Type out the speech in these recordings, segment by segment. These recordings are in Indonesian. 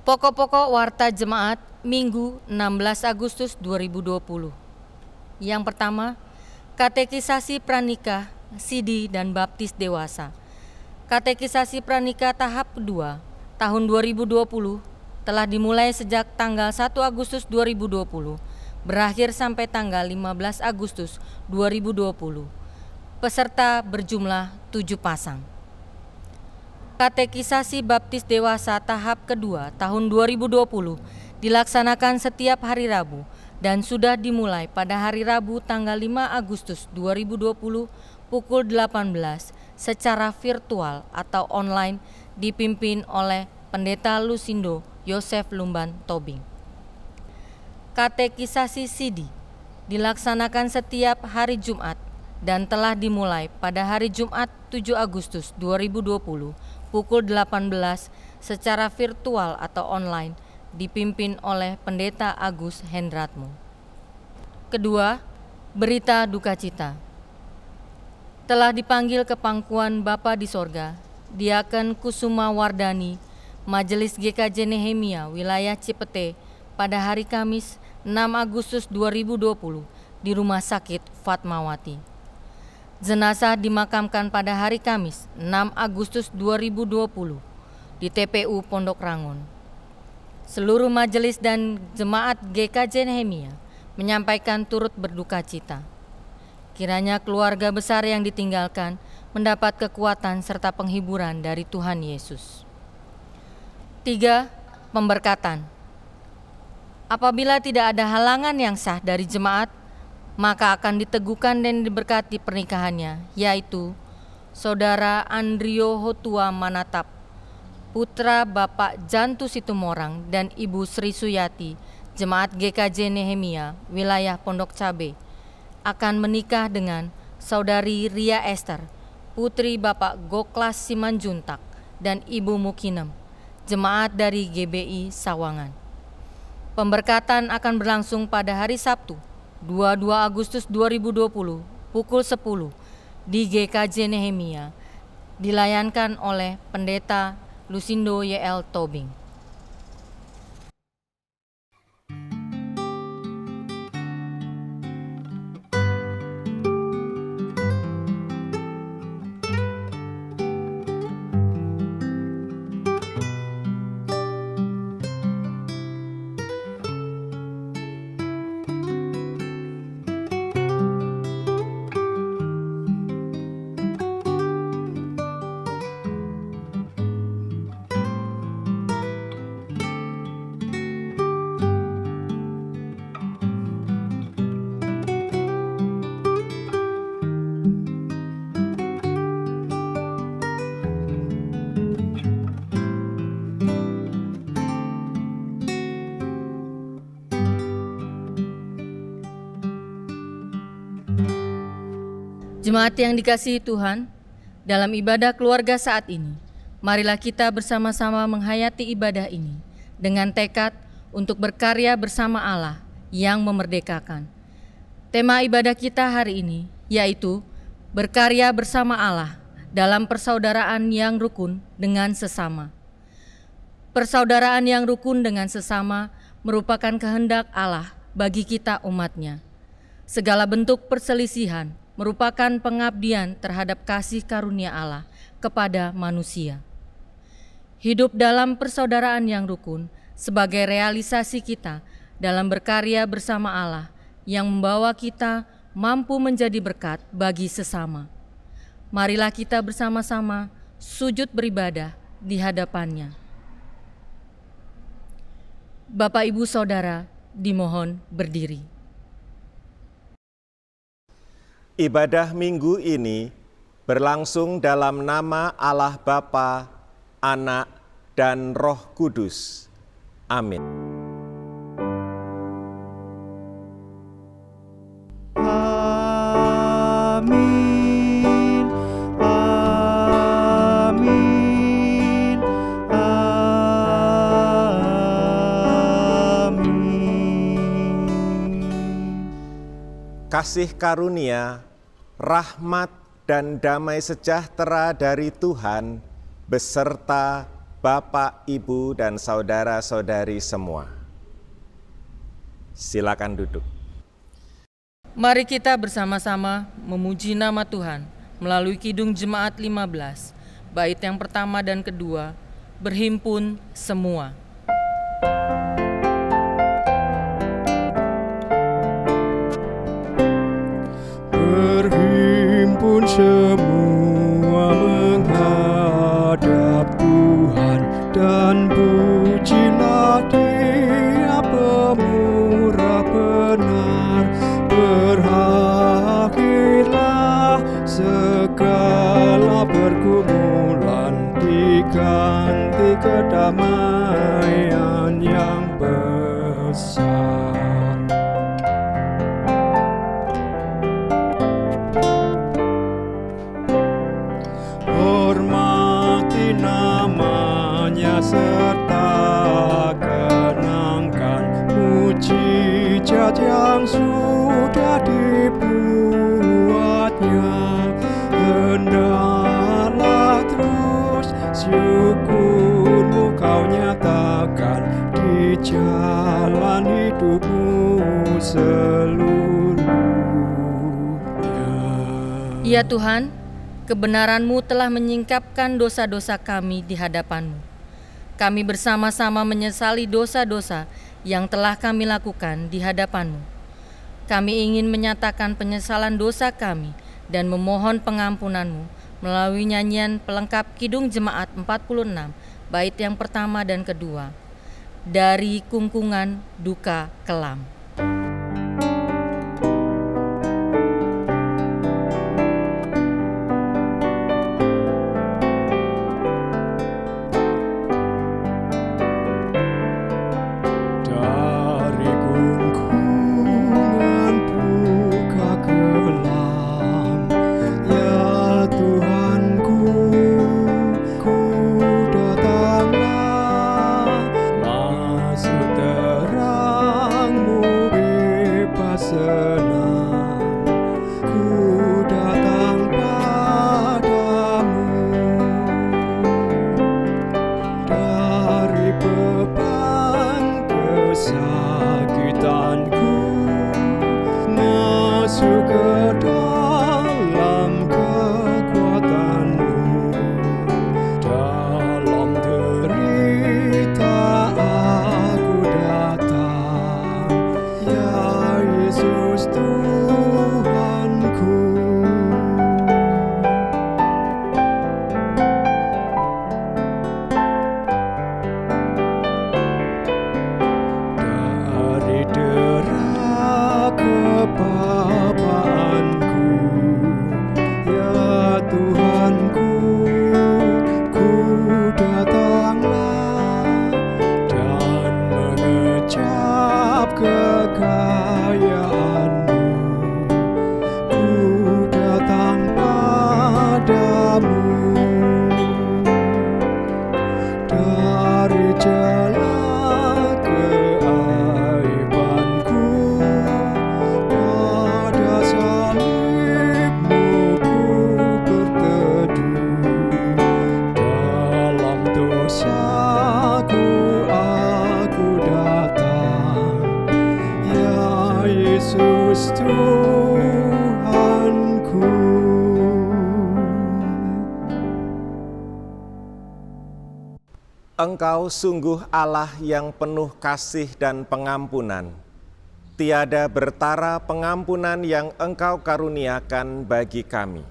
Pokok-pokok Warta Jemaat Minggu 16 Agustus 2020. Yang pertama, katekisasi pranikah, sidi dan baptis dewasa. Katekisasi pranikah tahap kedua tahun 2020 telah dimulai sejak tanggal 1 Agustus 2020, berakhir sampai tanggal 15 Agustus 2020. Peserta berjumlah 7 pasang. Katekisasi baptis dewasa tahap kedua tahun 2020 dilaksanakan setiap hari Rabu dan sudah dimulai pada hari Rabu tanggal 5 Agustus 2020 pukul 18 secara virtual atau online dipimpin oleh Pendeta Lusindo Yosef Lumban Tobing. Katekisasi Sidi dilaksanakan setiap hari Jumat dan telah dimulai pada hari Jumat 7 Agustus 2020 pukul 18 secara virtual atau online dipimpin oleh Pendeta Agus Hendratmo. Kedua, berita duka cita. Telah dipanggil ke pangkuan Bapa di sorga, Diaken Kusuma Wardani, Majelis GKJ Nehemia, wilayah Cipete, pada hari Kamis 6 Agustus 2020 di Rumah Sakit Fatmawati. Jenazah dimakamkan pada hari Kamis 6 Agustus 2020 di TPU Pondok Rangon. Seluruh majelis dan jemaat GKJ Nehemia menyampaikan turut berduka cita. Kiranya keluarga besar yang ditinggalkan mendapat kekuatan serta penghiburan dari Tuhan Yesus. 3. Pemberkatan. Apabila tidak ada halangan yang sah dari jemaat, maka akan diteguhkan dan diberkati pernikahannya, yaitu Saudara Andrio Hotua Manatap, putra Bapak Jantu Situmorang dan Ibu Sri Suyati, Jemaat GKJ Nehemia, wilayah Pondok Cabe, akan menikah dengan Saudari Ria Esther, putri Bapak Goklas Simanjuntak dan Ibu Mukinem, Jemaat dari GBI Sawangan. Pemberkatan akan berlangsung pada hari Sabtu, 22 Agustus 2020 pukul 10 di GKJ Nehemia, dilayankan oleh Pendeta Lusindo YL Tobing. Jemaat yang dikasihi Tuhan, dalam ibadah keluarga saat ini, marilah kita bersama-sama menghayati ibadah ini dengan tekad untuk berkarya bersama Allah yang memerdekakan. Tema ibadah kita hari ini yaitu berkarya bersama Allah dalam persaudaraan yang rukun dengan sesama. Persaudaraan yang rukun dengan sesama merupakan kehendak Allah bagi kita umat-Nya. Segala bentuk perselisihan merupakan pengabdian terhadap kasih karunia Allah kepada manusia. Hidup dalam persaudaraan yang rukun sebagai realisasi kita dalam berkarya bersama Allah yang membawa kita mampu menjadi berkat bagi sesama. Marilah kita bersama-sama sujud beribadah di hadapan-Nya. Bapak, Ibu, Saudara, dimohon berdiri. Ibadah minggu ini berlangsung dalam nama Allah Bapa, Anak, dan Roh Kudus. Amin. Amin. Amin. Amin. Kasih karunia, rahmat, dan damai sejahtera dari Tuhan beserta Bapak, Ibu, dan saudara-saudari semua. Silakan duduk. Mari kita bersama-sama memuji nama Tuhan melalui Kidung Jemaat 15, bait yang pertama dan kedua, berhimpun semua. Berhimpun semua menghadap Tuhan, dan pujilah Dia pemurah benar. Berakhirlah segala pergumulan, diganti kedamaian yang besar. Hormati namanya serta kenangkan mujizat yang sudah dibuatnya. Hendaklah terus syukurmu kau nyatakan di jalan hidupmu seluruhnya. Ya Tuhan, kebenaran-Mu telah menyingkapkan dosa-dosa kami di hadapan-Mu. Kami bersama-sama menyesali dosa-dosa yang telah kami lakukan di hadapan-Mu. Kami ingin menyatakan penyesalan dosa kami dan memohon pengampunan-Mu melalui nyanyian pelengkap Kidung Jemaat 46, bait yang pertama dan kedua. Dari kungkungan duka kelam. Engkau sungguh Allah yang penuh kasih dan pengampunan. Tiada bertara pengampunan yang Engkau karuniakan bagi kami.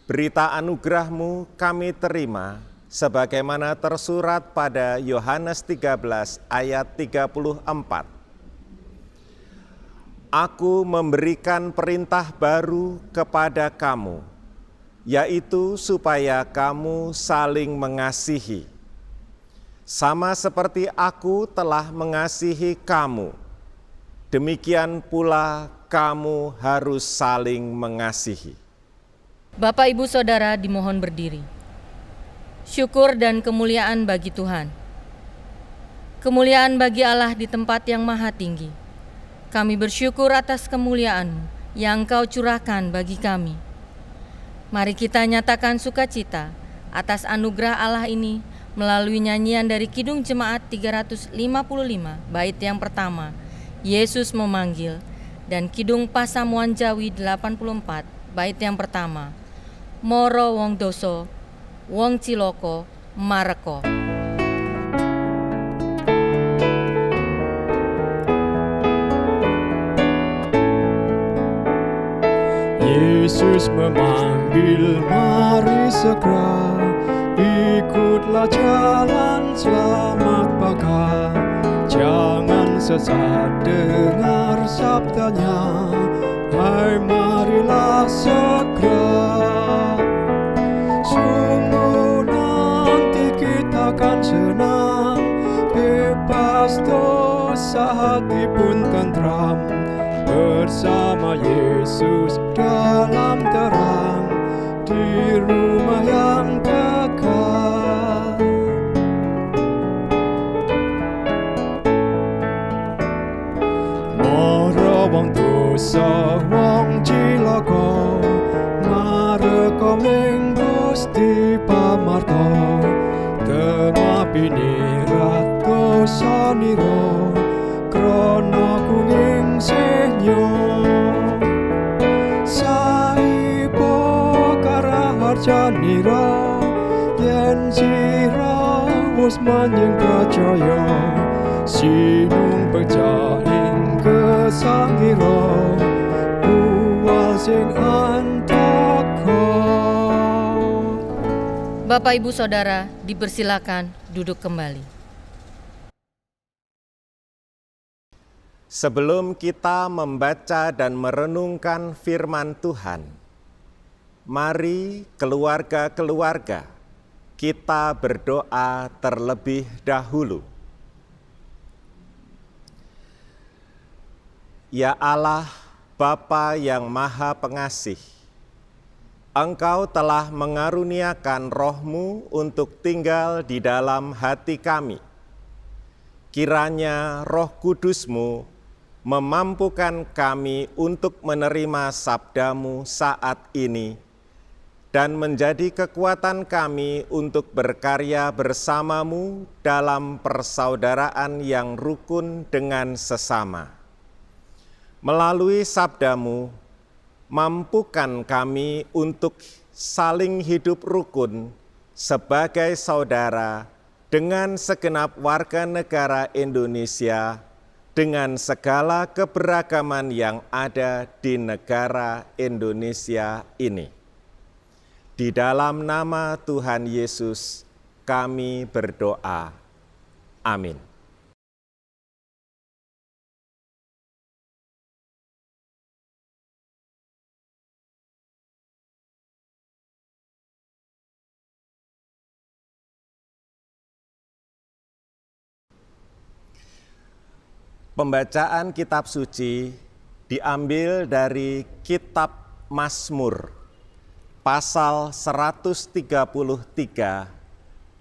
Berita anugerah-Mu kami terima, sebagaimana tersurat pada Yohanes 13 ayat 34. Aku memberikan perintah baru kepada kamu, yaitu supaya kamu saling mengasihi. Sama seperti aku telah mengasihi kamu, demikian pula kamu harus saling mengasihi. Bapak, Ibu, Saudara dimohon berdiri. Syukur dan kemuliaan bagi Tuhan. Kemuliaan bagi Allah di tempat yang maha tinggi. Kami bersyukur atas kemuliaan-Mu yang Engkau curahkan bagi kami. Mari kita nyatakan sukacita atas anugerah Allah ini melalui nyanyian dari Kidung Jemaat 355, bait yang pertama, Yesus Memanggil, dan Kidung Pasamuan Jawi 84, bait yang pertama, Moro Wong Doso, Wong Ciloko, Mareko. Yesus memanggil, mari segera, ikutlah jalan selamat baka. Jangan sesat dengar sabdanya, hai marilah segera. Sungguh nanti kita akan senang, bebas dosa hati pun tentram, bersama Yesus dalam terang, di rumah yang kekal. Moro wong dosa, wong cilaka, mareka ming Gusti pamarta. Temapine rat dosanira, krana kuning senyo. Saipo karaharjanira, yen sira wis manjing pracaya, sinung pecah ing kesangira, buwal sing antaka. Bapak Ibu Saudara, dipersilakan duduk kembali. Sebelum kita membaca dan merenungkan firman Tuhan, mari keluarga-keluarga kita berdoa terlebih dahulu. Ya Allah, Bapa yang Maha Pengasih, Engkau telah mengaruniakan Roh-Mu untuk tinggal di dalam hati kami. Kiranya Roh Kudus-Mu memampukan kami untuk menerima sabda-Mu saat ini dan menjadi kekuatan kami untuk berkarya bersama-Mu dalam persaudaraan yang rukun dengan sesama. Melalui sabda-Mu, mampukan kami untuk saling hidup rukun sebagai saudara dengan segenap warga negara Indonesia, dengan segala keberagaman yang ada di negara Indonesia ini. Di dalam nama Tuhan Yesus kami berdoa. Amin. Pembacaan kitab suci diambil dari kitab Mazmur, pasal 133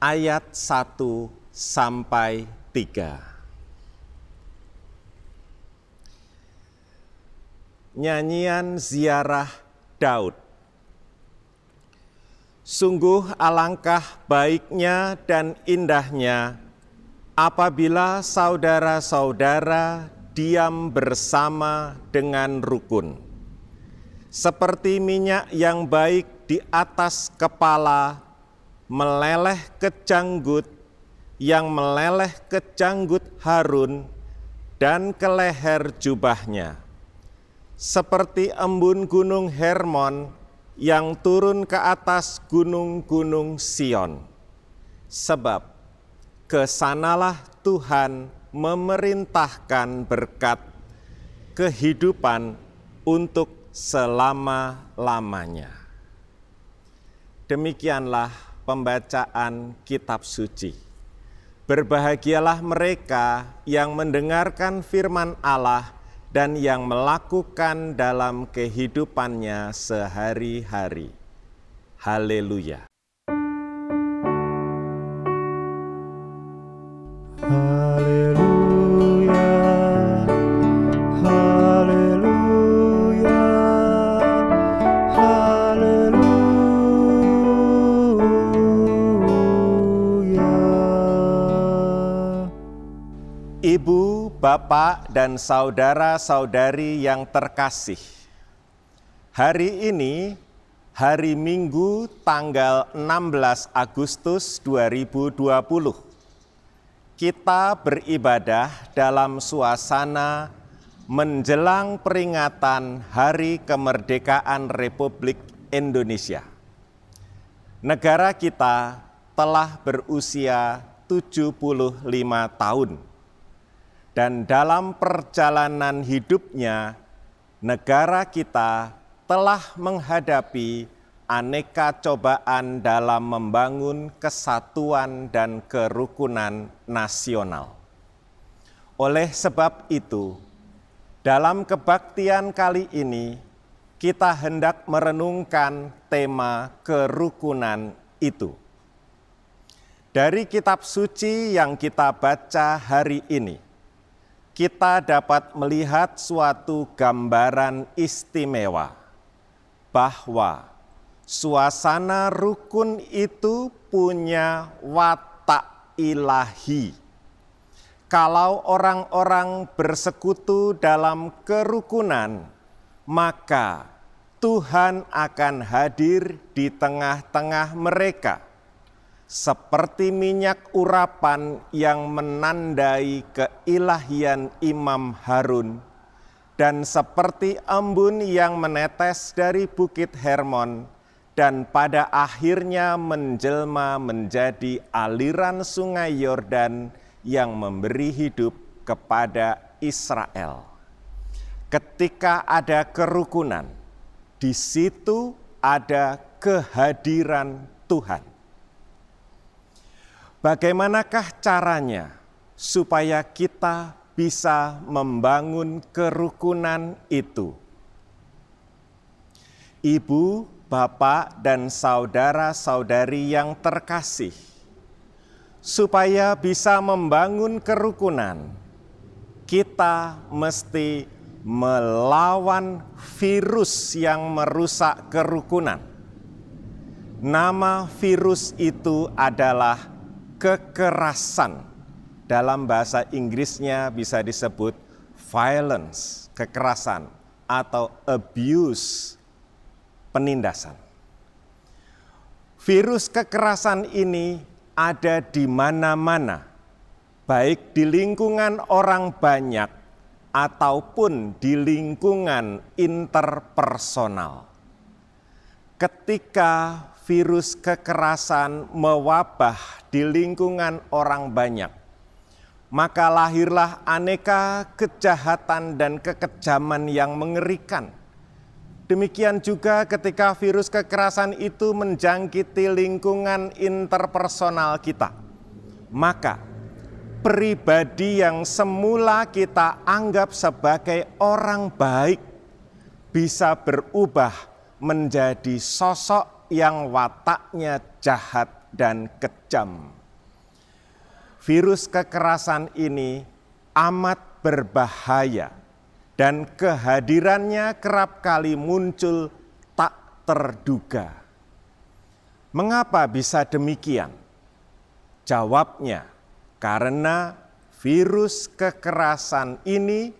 ayat 1 sampai 3. Nyanyian ziarah Daud. Sungguh alangkah baiknya dan indahnya apabila saudara-saudara diam bersama dengan rukun. Seperti minyak yang baik di atas kepala, meleleh ke janggut, yang meleleh ke janggut Harun dan ke leher jubahnya. Seperti embun gunung Hermon yang turun ke atas gunung-gunung Sion. Sebab kesanalah Tuhan memerintahkan berkat kehidupan untuk selama-lamanya. Demikianlah pembacaan kitab suci. Berbahagialah mereka yang mendengarkan firman Allah dan yang melakukan dalam kehidupannya sehari-hari. Haleluya. Haleluya, haleluya, haleluya. Ibu, bapak, dan saudara-saudari yang terkasih, hari ini, hari Minggu tanggal 16 Agustus 2020, kita beribadah dalam suasana menjelang peringatan Hari Kemerdekaan Republik Indonesia. Negara kita telah berusia 75 tahun. Dan dalam perjalanan hidupnya, negara kita telah menghadapi aneka cobaan dalam membangun kesatuan dan kerukunan nasional. Oleh sebab itu, dalam kebaktian kali ini, kita hendak merenungkan tema kerukunan itu. Dari kitab suci yang kita baca hari ini, kita dapat melihat suatu gambaran istimewa bahwa suasana rukun itu punya watak ilahi. Kalau orang-orang bersekutu dalam kerukunan, maka Tuhan akan hadir di tengah-tengah mereka, seperti minyak urapan yang menandai keilahian Imam Harun, dan seperti embun yang menetes dari Bukit Hermon, dan pada akhirnya menjelma menjadi aliran sungai Yordan yang memberi hidup kepada Israel. Ketika ada kerukunan, di situ ada kehadiran Tuhan. Bagaimanakah caranya supaya kita bisa membangun kerukunan itu? Ibu, bapak, dan saudara-saudari yang terkasih, supaya bisa membangun kerukunan, kita mesti melawan virus yang merusak kerukunan. Nama virus itu adalah kekerasan. Dalam bahasa Inggrisnya bisa disebut violence, kekerasan, atau abuse, penindasan. Virus kekerasan ini ada di mana-mana, baik di lingkungan orang banyak ataupun di lingkungan interpersonal. Ketika virus kekerasan mewabah di lingkungan orang banyak, maka lahirlah aneka kejahatan dan kekejaman yang mengerikan. Demikian juga ketika virus kekerasan itu menjangkiti lingkungan interpersonal kita, maka pribadi yang semula kita anggap sebagai orang baik bisa berubah menjadi sosok yang wataknya jahat dan kejam. Virus kekerasan ini amat berbahaya dan kehadirannya kerap kali muncul tak terduga. Mengapa bisa demikian? Jawabnya, karena virus kekerasan ini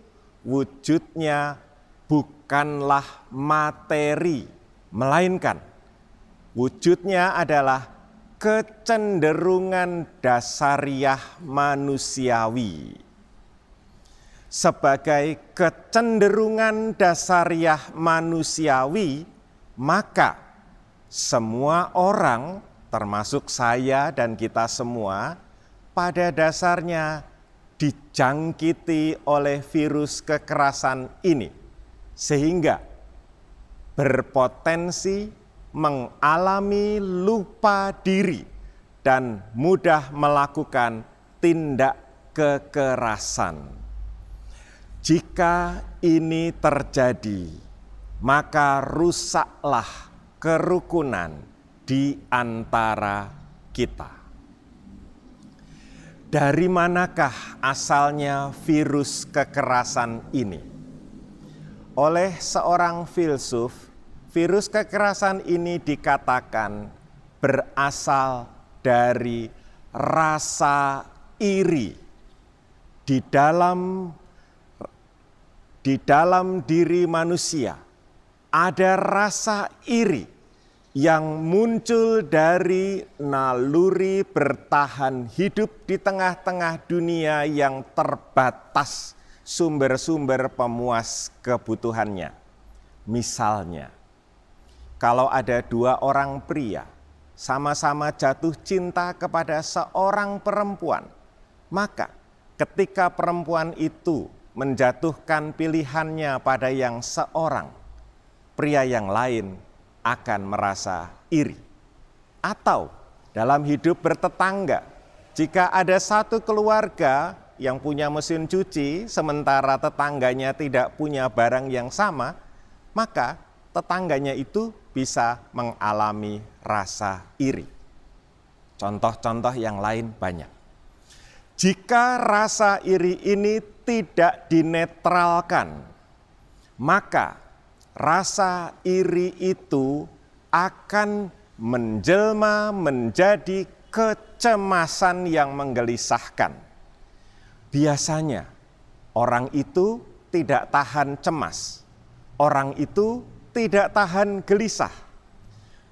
wujudnya bukanlah materi, melainkan wujudnya adalah kecenderungan dasariah manusiawi. Sebagai kecenderungan dasariah manusiawi, maka semua orang, termasuk saya dan kita semua, pada dasarnya dijangkiti oleh virus kekerasan ini, sehingga berpotensi mengalami lupa diri dan mudah melakukan tindak kekerasan. Jika ini terjadi, maka rusaklah kerukunan di antara kita. Dari manakah asalnya virus kekerasan ini? Oleh seorang filsuf, virus kekerasan ini dikatakan berasal dari rasa iri di dalam diri manusia ada rasa iri yang muncul dari naluri bertahan hidup di tengah-tengah dunia yang terbatas sumber-sumber pemuas kebutuhannya. Misalnya, kalau ada dua orang pria sama-sama jatuh cinta kepada seorang perempuan, maka ketika perempuan itu menjatuhkan pilihannya pada yang seorang, pria yang lain akan merasa iri. Atau dalam hidup bertetangga, jika ada satu keluarga yang punya mesin cuci sementara tetangganya tidak punya barang yang sama, maka tetangganya itu bisa mengalami rasa iri. Contoh-contoh yang lain banyak. Jika rasa iri ini tidak dinetralkan, maka rasa iri itu akan menjelma menjadi kecemasan yang menggelisahkan. Biasanya orang itu tidak tahan cemas, orang itu tidak tahan gelisah.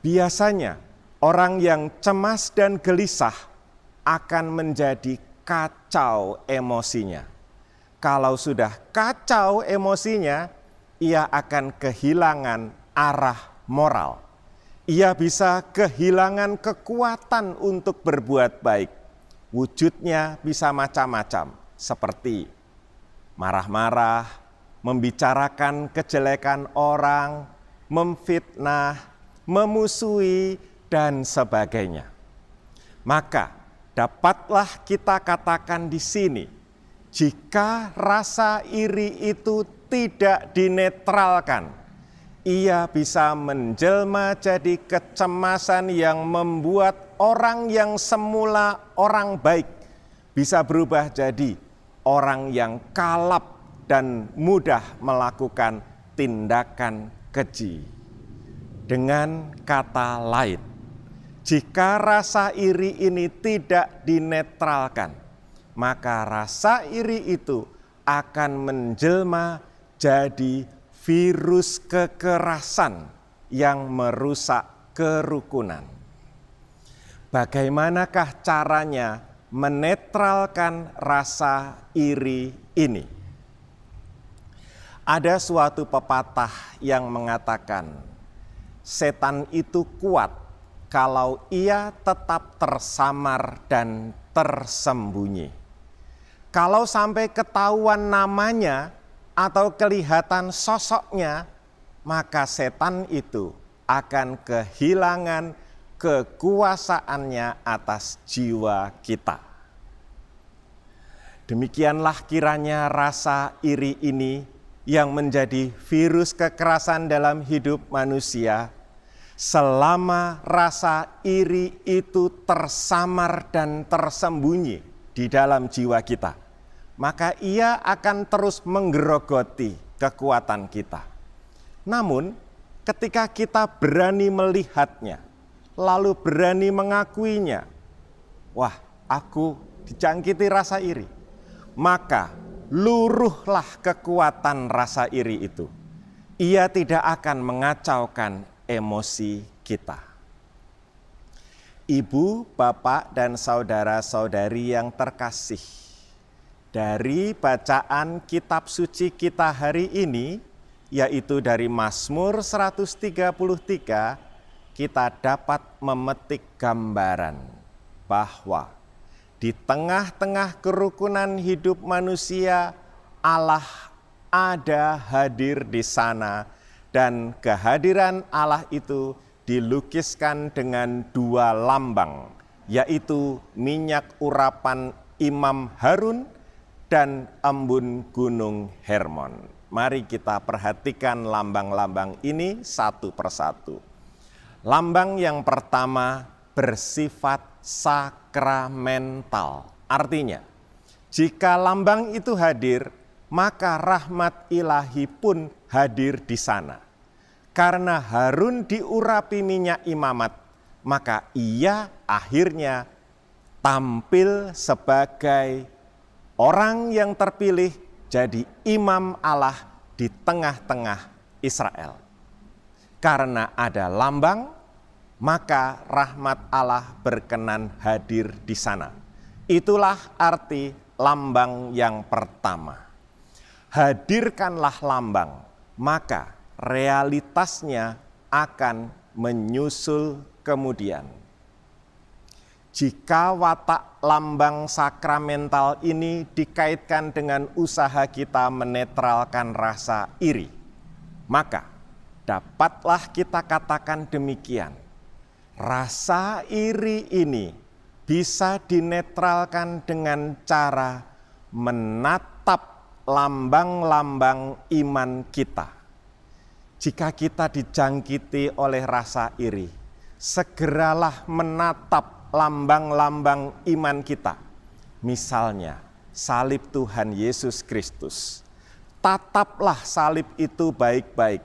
Biasanya orang yang cemas dan gelisah akan menjadi kacau emosinya. Kalau sudah kacau emosinya, ia akan kehilangan arah moral. Ia bisa kehilangan kekuatan untuk berbuat baik. Wujudnya bisa macam-macam, seperti marah-marah, membicarakan kejelekan orang, memfitnah, memusuhi, dan sebagainya. Maka dapatlah kita katakan di sini, jika rasa iri itu tidak dinetralkan, ia bisa menjelma jadi kecemasan yang membuat orang yang semula orang baik bisa berubah jadi orang yang kalap dan mudah melakukan tindakan keji. Dengan kata lain, jika rasa iri ini tidak dinetralkan, maka rasa iri itu akan menjelma jadi virus kekerasan yang merusak kerukunan. Bagaimanakah caranya menetralkan rasa iri ini? Ada suatu pepatah yang mengatakan, setan itu kuat kalau ia tetap tersamar dan tersembunyi. Kalau sampai ketahuan namanya atau kelihatan sosoknya, maka setan itu akan kehilangan kekuasaannya atas jiwa kita. Demikianlah kiranya rasa iri ini yang menjadi virus kekerasan dalam hidup manusia. Selama rasa iri itu tersamar dan tersembunyi di dalam jiwa kita, maka ia akan terus menggerogoti kekuatan kita. Namun, ketika kita berani melihatnya, lalu berani mengakuinya, wah, aku dijangkiti rasa iri, maka luruhlah kekuatan rasa iri itu. Ia tidak akan mengacaukan emosi kita. Ibu, bapak, dan saudara-saudari yang terkasih, dari bacaan kitab suci kita hari ini, yaitu dari Mazmur 133, kita dapat memetik gambaran bahwa di tengah-tengah kerukunan hidup manusia, Allah ada hadir di sana, dan kehadiran Allah itu dilukiskan dengan dua lambang, yaitu minyak urapan Imam Harun dan embun Gunung Hermon. Mari kita perhatikan lambang-lambang ini satu persatu. Lambang yang pertama bersifat sakramental. Artinya, jika lambang itu hadir, maka rahmat ilahi pun hadir di sana. Karena Harun diurapi minyak imamat, maka ia akhirnya tampil sebagai orang yang terpilih jadi imam Allah di tengah-tengah Israel. Karena ada lambang, maka rahmat Allah berkenan hadir di sana. Itulah arti lambang yang pertama. Hadirkanlah lambang, maka realitasnya akan menyusul kemudian. Jika watak lambang sakramental ini dikaitkan dengan usaha kita menetralkan rasa iri, maka dapatlah kita katakan demikian. Rasa iri ini bisa dinetralkan dengan cara menatap lambang-lambang iman kita. Jika kita dijangkiti oleh rasa iri, segeralah menatap lambang-lambang iman kita. Misalnya, salib Tuhan Yesus Kristus. Tataplah salib itu baik-baik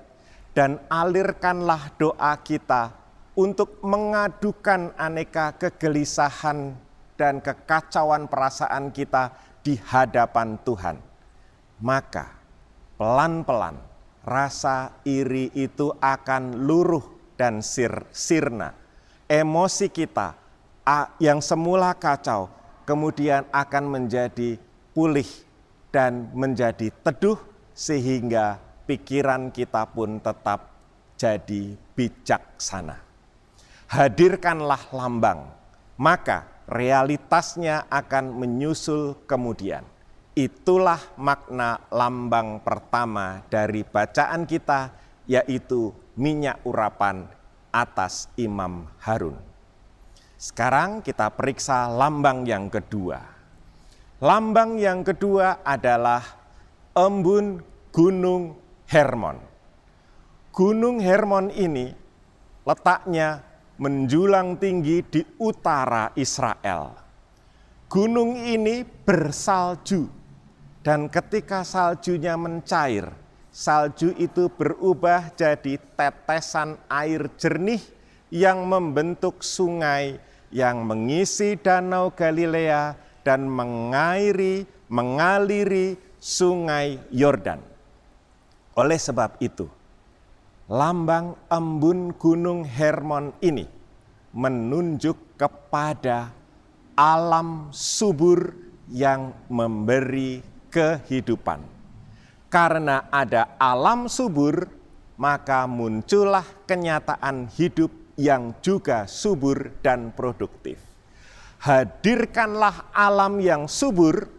dan alirkanlah doa kita untuk mengadukan aneka kegelisahan dan kekacauan perasaan kita di hadapan Tuhan. Maka pelan-pelan rasa iri itu akan luruh dan sirna. Emosi kita yang semula kacau kemudian akan menjadi pulih dan menjadi teduh, sehingga pikiran kita pun tetap jadi bijaksana. Hadirkanlah lambang, maka realitasnya akan menyusul kemudian. Itulah makna lambang pertama dari bacaan kita, yaitu minyak urapan atas Imam Harun. Sekarang kita periksa lambang yang kedua. Lambang yang kedua adalah embun Gunung Hermon. Gunung Hermon ini letaknya menjulang tinggi di utara Israel. Gunung ini bersalju, dan ketika saljunya mencair, salju itu berubah jadi tetesan air jernih yang membentuk sungai yang mengisi Danau Galilea dan mengaliri sungai Yordan. Oleh sebab itu, lambang embun Gunung Hermon ini menunjuk kepada alam subur yang memberi kehidupan. Karena ada alam subur, maka muncullah kenyataan hidup yang juga subur dan produktif. Hadirkanlah alam yang subur,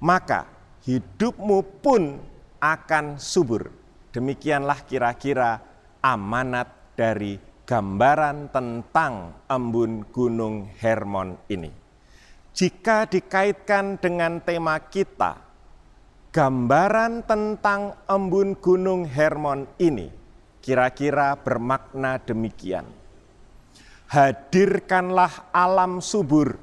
maka hidupmu pun akan subur. Demikianlah kira-kira amanat dari gambaran tentang embun Gunung Hermon ini. Jika dikaitkan dengan tema kita, gambaran tentang embun Gunung Hermon ini kira-kira bermakna demikian. Hadirkanlah alam subur,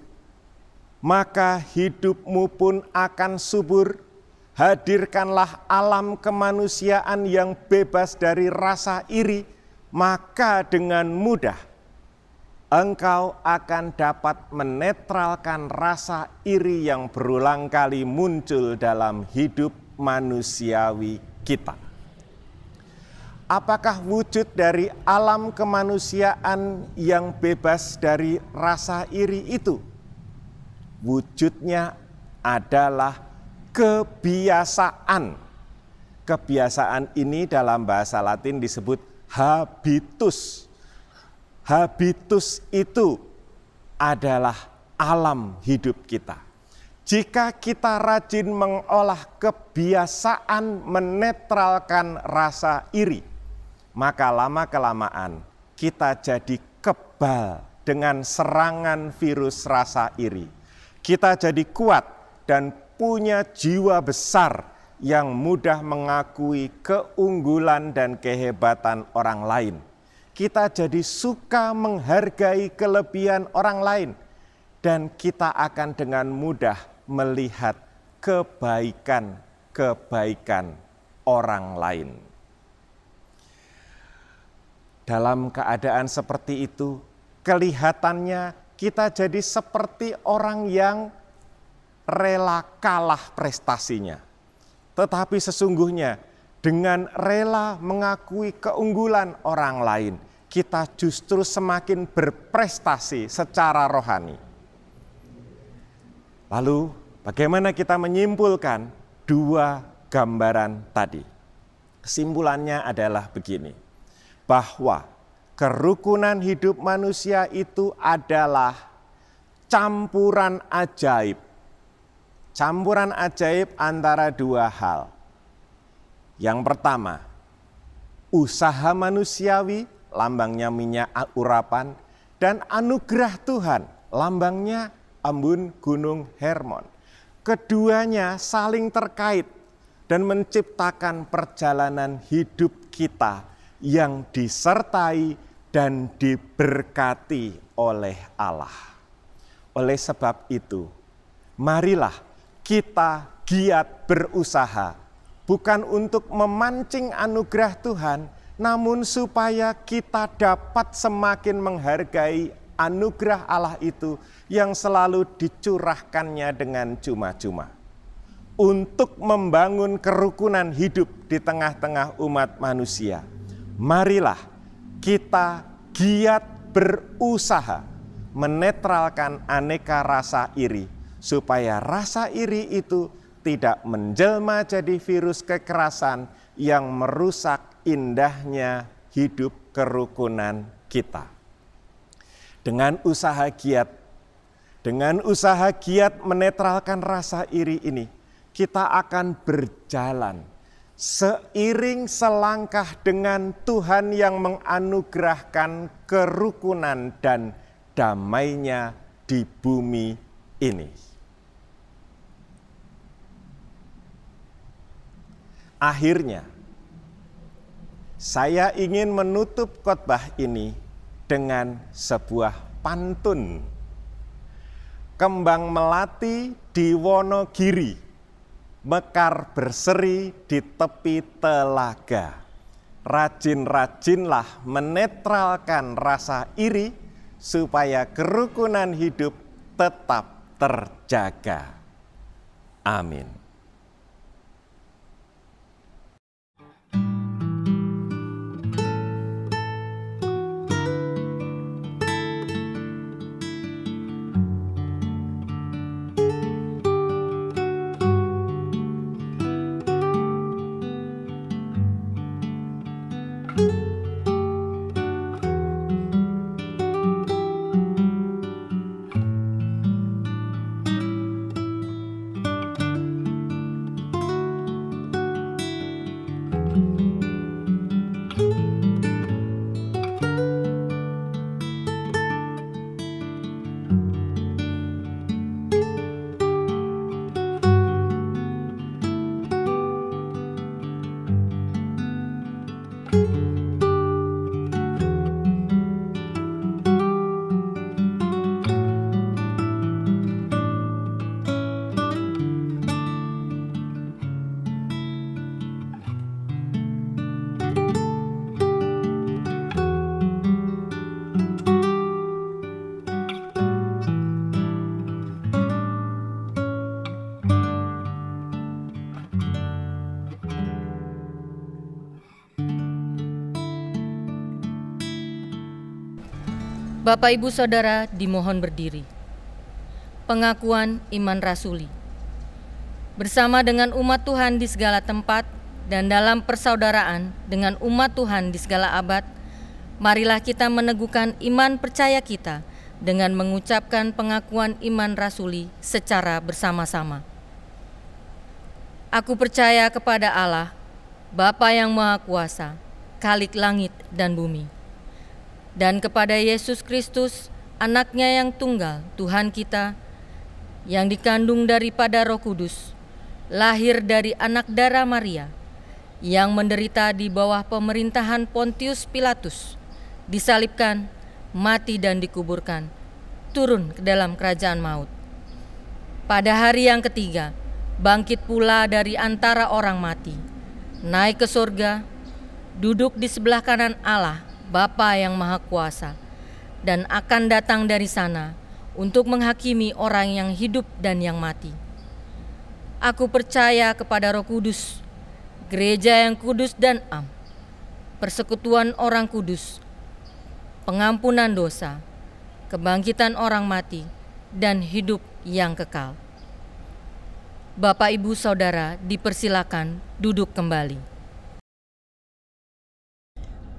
maka hidupmu pun akan subur. Hadirkanlah alam kemanusiaan yang bebas dari rasa iri, maka dengan mudah engkau akan dapat menetralkan rasa iri yang berulang kali muncul dalam hidup manusiawi kita. Apakah wujud dari alam kemanusiaan yang bebas dari rasa iri itu? Wujudnya adalah kebiasaan. Kebiasaan ini dalam bahasa Latin disebut habitus. Habitus itu adalah alam hidup kita. Jika kita rajin mengolah kebiasaan menetralkan rasa iri, maka lama-kelamaan kita jadi kebal dengan serangan virus rasa iri. Kita jadi kuat dan punya jiwa besar yang mudah mengakui keunggulan dan kehebatan orang lain. Kita jadi suka menghargai kelebihan orang lain, dan kita akan dengan mudah melihat kebaikan-kebaikan orang lain. Dalam keadaan seperti itu, kelihatannya kita jadi seperti orang yang rela kalah prestasinya, tetapi sesungguhnya dengan rela mengakui keunggulan orang lain, kita justru semakin berprestasi secara rohani. Lalu bagaimana kita menyimpulkan dua gambaran tadi? Kesimpulannya adalah begini, bahwa kerukunan hidup manusia itu adalah campuran ajaib. Campuran ajaib antara dua hal. Yang pertama, usaha manusiawi, lambangnya minyak urapan, dan anugerah Tuhan, lambangnya embun gunung Hermon. Keduanya saling terkait dan menciptakan perjalanan hidup kita yang disertai dan diberkati oleh Allah. Oleh sebab itu, marilah kita giat berusaha, bukan untuk memancing anugerah Tuhan, namun supaya kita dapat semakin menghargai anugerah Allah itu yang selalu dicurahkannya dengan cuma-cuma. Untuk membangun kerukunan hidup di tengah-tengah umat manusia, marilah kita giat berusaha menetralkan aneka rasa iri, supaya rasa iri itu tidak menjelma jadi virus kekerasan yang merusak indahnya hidup kerukunan kita. Dengan usaha giat menetralkan rasa iri ini, kita akan berjalan seiring selangkah dengan Tuhan yang menganugerahkan kerukunan dan damainya di bumi ini. Akhirnya, saya ingin menutup khotbah ini dengan sebuah pantun. Kembang melati di Wonogiri, mekar berseri di tepi telaga. Rajin-rajinlah menetralkan rasa iri, supaya kerukunan hidup tetap terjaga. Amin. Bapak, Ibu, Saudara dimohon berdiri. Pengakuan iman rasuli. Bersama dengan umat Tuhan di segala tempat dan dalam persaudaraan dengan umat Tuhan di segala abad, marilah kita meneguhkan iman percaya kita dengan mengucapkan pengakuan iman rasuli secara bersama-sama. Aku percaya kepada Allah, Bapa yang Maha Kuasa, Khalik langit dan bumi, dan kepada Yesus Kristus, Anak-Nya yang tunggal, Tuhan kita, yang dikandung daripada Roh Kudus, lahir dari anak darah Maria, yang menderita di bawah pemerintahan Pontius Pilatus, disalibkan, mati dan dikuburkan, turun ke dalam kerajaan maut. Pada hari yang ketiga, bangkit pula dari antara orang mati, naik ke surga, duduk di sebelah kanan Allah, Bapa yang Maha Kuasa, dan akan datang dari sana untuk menghakimi orang yang hidup dan yang mati. Aku percaya kepada Roh Kudus, gereja yang kudus dan am, persekutuan orang kudus, pengampunan dosa, kebangkitan orang mati, dan hidup yang kekal. Bapak, Ibu, Saudara, dipersilakan duduk kembali.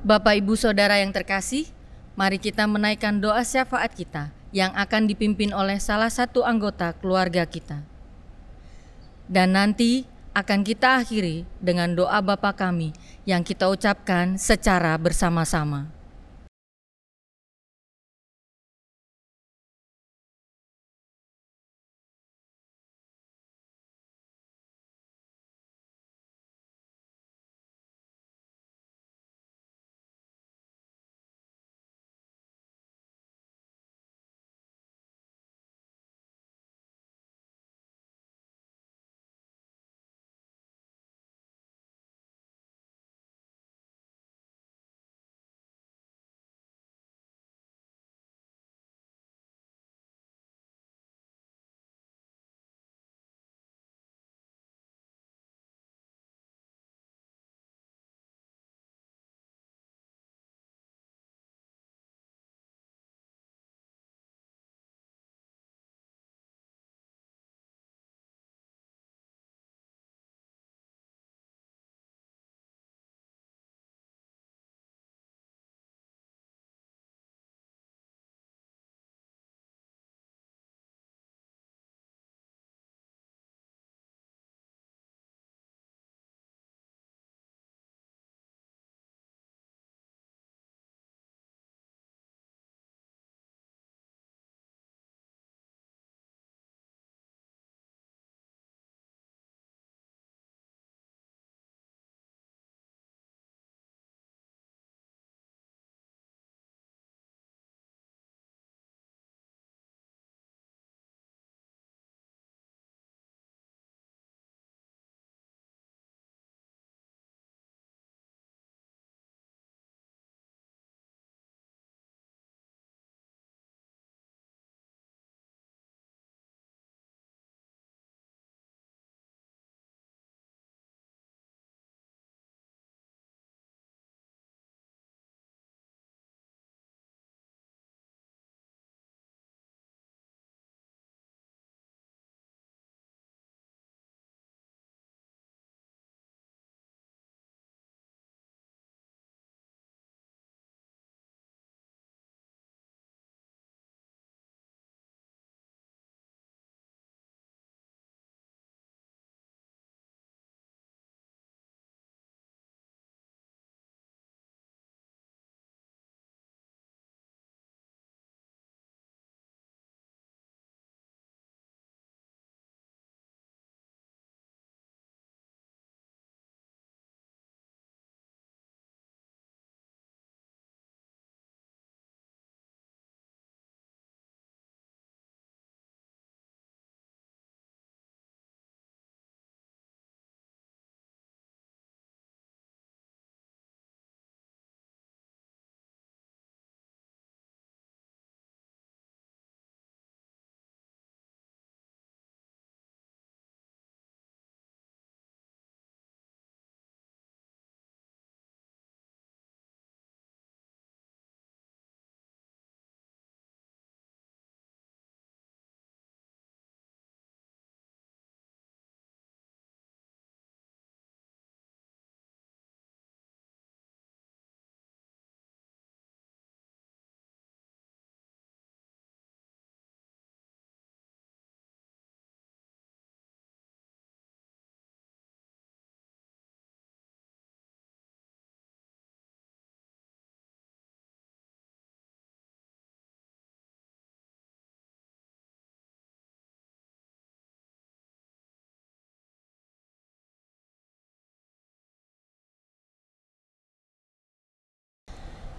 Bapak, Ibu, Saudara yang terkasih, mari kita menaikkan doa syafaat kita yang akan dipimpin oleh salah satu anggota keluarga kita. Dan nanti akan kita akhiri dengan doa Bapa kami yang kita ucapkan secara bersama-sama.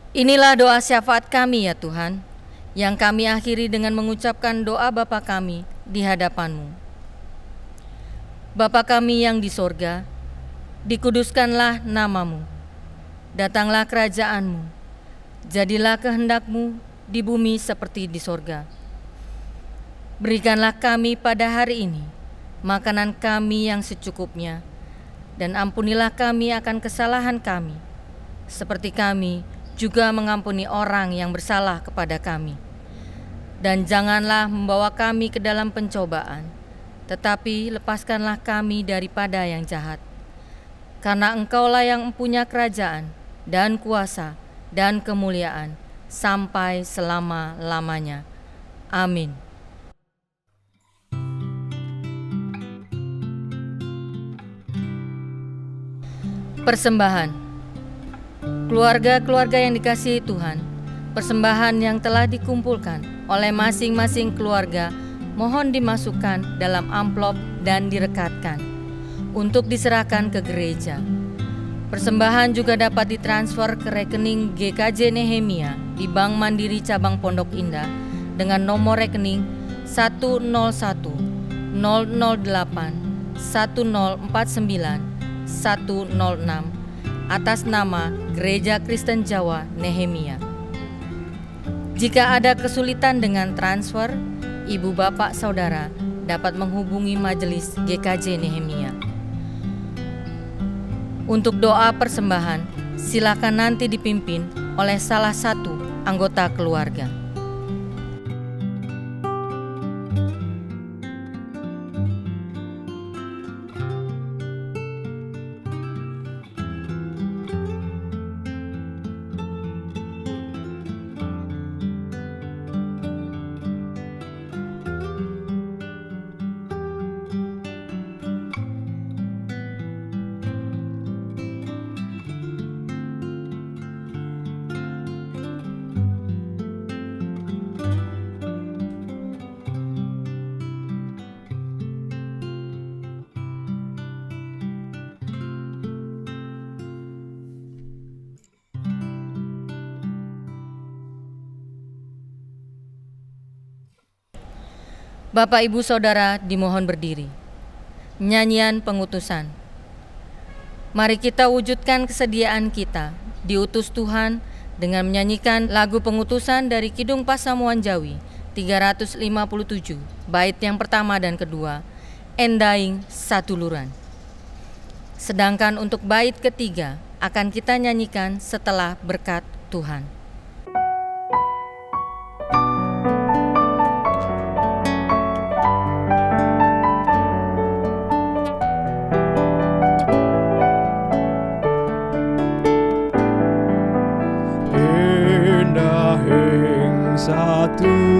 Inilah doa syafaat kami ya Tuhan, yang kami akhiri dengan mengucapkan doa Bapa kami di hadapan-Mu. Bapa kami yang di sorga, dikuduskanlah nama-Mu, datanglah kerajaan-Mu, jadilah kehendak-Mu di bumi seperti di sorga. Berikanlah kami pada hari ini makanan kami yang secukupnya, dan ampunilah kami akan kesalahan kami, seperti kami juga mengampuni orang yang bersalah kepada kami. Dan janganlah membawa kami ke dalam pencobaan, tetapi lepaskanlah kami daripada yang jahat. Karena Engkaulah yang mempunyai kerajaan, dan kuasa, dan kemuliaan, sampai selama-lamanya. Amin. Persembahan. Keluarga-keluarga yang dikasihi Tuhan, persembahan yang telah dikumpulkan oleh masing-masing keluarga mohon dimasukkan dalam amplop dan direkatkan untuk diserahkan ke gereja. Persembahan juga dapat ditransfer ke rekening GKJ Nehemia di Bank Mandiri Cabang Pondok Indah dengan nomor rekening 101 008 1049 106 atas nama Gereja Kristen Jawa Nehemia. Jika ada kesulitan dengan transfer, ibu bapak saudara dapat menghubungi majelis GKJ Nehemia. Untuk doa persembahan, silakan nanti dipimpin oleh salah satu anggota keluarga. Bapak, Ibu, Saudara dimohon berdiri. Nyanyian pengutusan. Mari kita wujudkan kesediaan kita diutus Tuhan dengan menyanyikan lagu pengutusan dari Kidung Pasamuan Jawi 357, bait yang pertama dan kedua, Endaing Satuluran. Sedangkan untuk bait ketiga akan kita nyanyikan setelah berkat Tuhan. Satuluran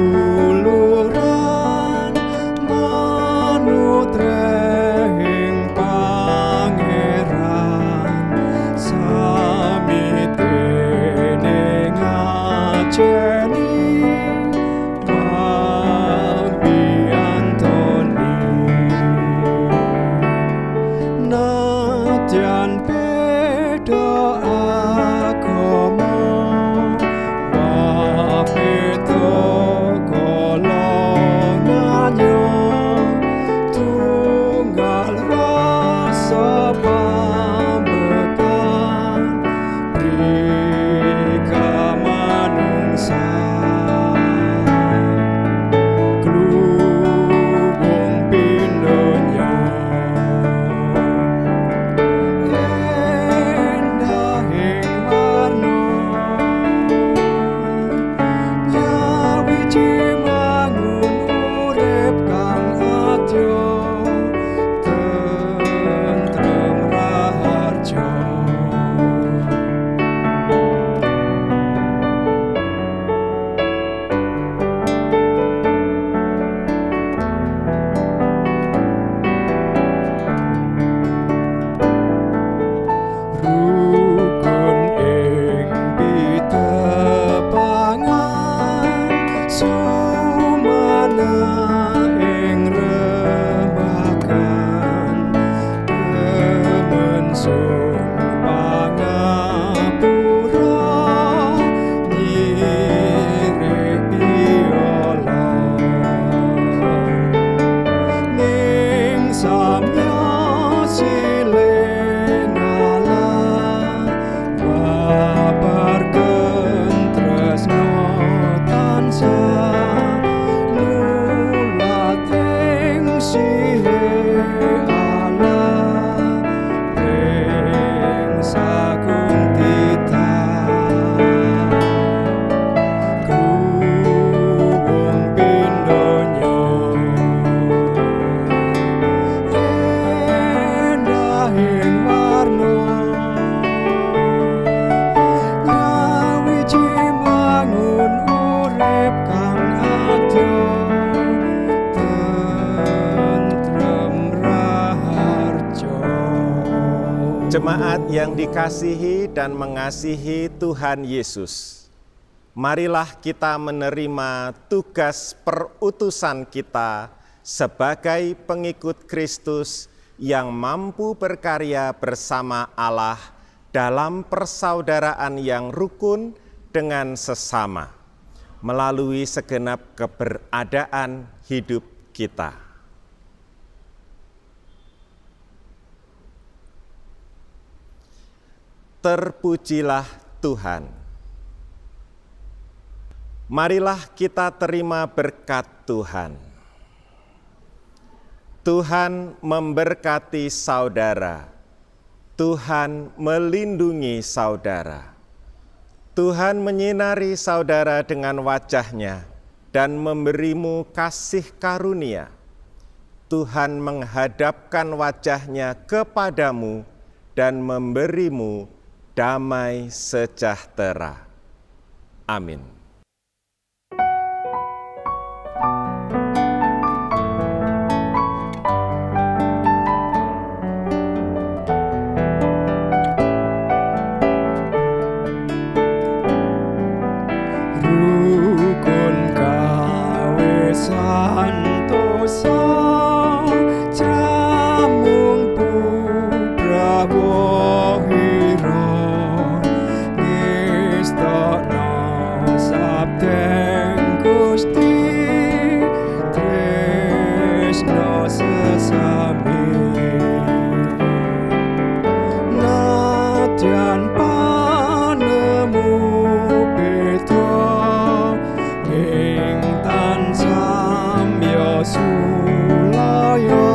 manut rehing pangeran sami teneng Jemaat yang dikasihi dan mengasihi Tuhan Yesus, marilah kita menerima tugas perutusan kita sebagai pengikut Kristus yang mampu berkarya bersama Allah dalam persaudaraan yang rukun dengan sesama, melalui segenap keberadaan hidup kita. Terpujilah Tuhan. Marilah kita terima berkat Tuhan. Tuhan memberkati saudara. Tuhan melindungi saudara. Tuhan menyinari saudara dengan wajah-Nya dan memberimu kasih karunia. Tuhan menghadapkan wajah-Nya kepadamu dan memberimu damai sejahtera. Amin. Rukun gawe santosa jamung puprawohira ngestokno sabdeng Gusti tresno sesami nadyan panemu beda ing tansah sulaya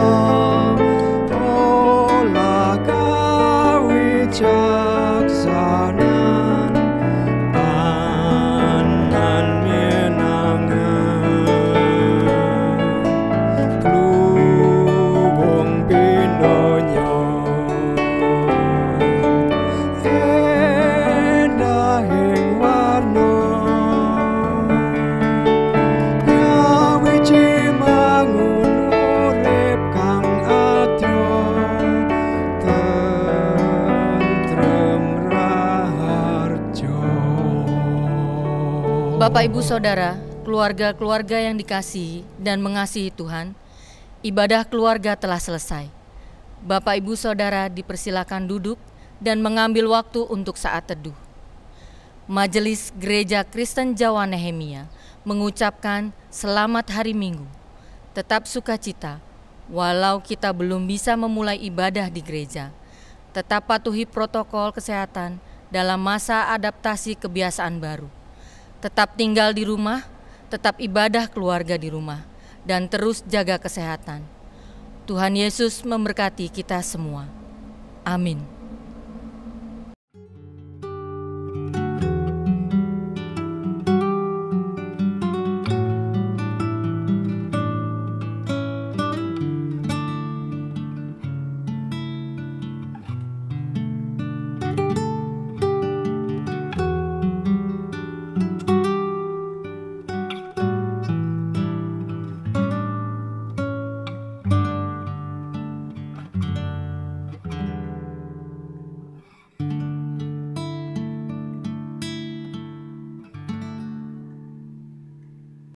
olah kawicaksanan panan menangan kluwung pindonya endah ing warna Bapak, Ibu, Saudara, keluarga-keluarga yang dikasihi dan mengasihi Tuhan, ibadah keluarga telah selesai. Bapak, Ibu, Saudara dipersilakan duduk dan mengambil waktu untuk saat teduh. Majelis Gereja Kristen Jawa Nehemia mengucapkan selamat hari Minggu. Tetap sukacita, walau kita belum bisa memulai ibadah di gereja. Tetap patuhi protokol kesehatan dalam masa adaptasi kebiasaan baru. Tetap tinggal di rumah, tetap ibadah keluarga di rumah, dan terus jaga kesehatan. Tuhan Yesus memberkati kita semua. Amin.